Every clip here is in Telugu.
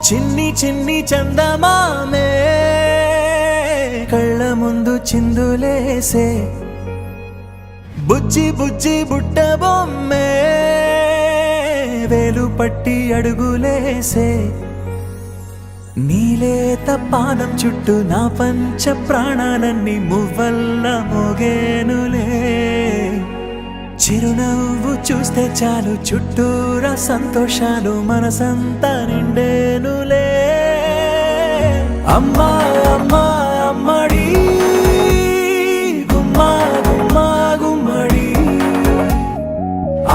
చిన్ని చిన్ని చందమామే కళ్ళ ముందు చిందులేసే బుజ్జి బుజ్జి బుట్ట బొమ్మే వేలు పట్టి అడుగులేసే నీలేత పానం చుట్టూ నా పంచ ప్రాణాలన్నీ మువ్వల్ల మోగేనులే చిరునవ్వు చూస్తే చాలు చుట్టూరా సంతోషాలు మనసంతా నిండేనులే అమ్మా అమ్మా అమ్మడి గుమ్మా గుమ్మా గుమ్మడి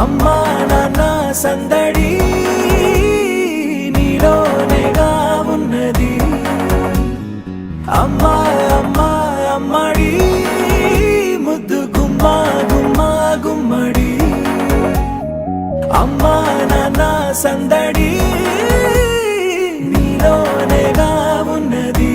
అమ్మా నాన్న సందడి నీలోనేగా ఉన్నది అమ్మా అమ్మా అమ్మడి ముద్దు గుమ్మా గుమ్మా గుమ్మడి అమ్మా నాన్న సందడి నీలోనేగా ఉన్నది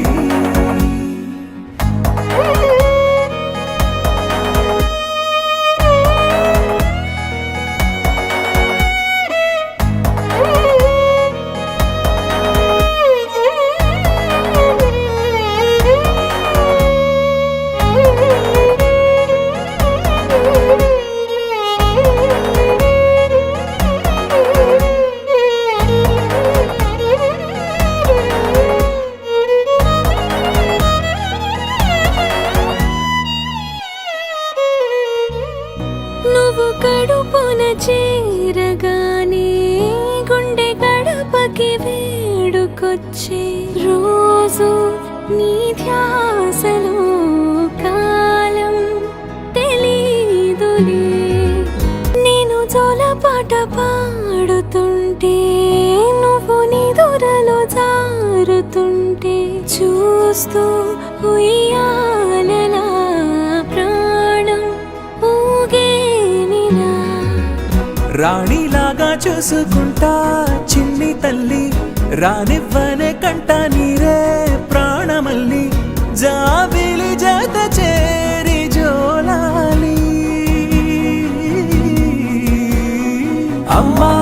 నువ్వు కడుపున చేరగానే గుండె గడపకి వేడుకొచ్చే రోజు నీ ధ్యాసలో కాలం తెలీదులే నేను జోలపాట పాడుతుంటే నువ్వు నిదురలో జారుతుంటే చూస్తూ ఉయ్యాలలా ప్రాణం ఊగేనిలా రాణిలాగా చూసుకుంటా చిన్ని తల్లి రానివ్వనే కంట నీరే ప్రాణమల్లి జాబిలి జత చేరి జోలాలి అమ్మా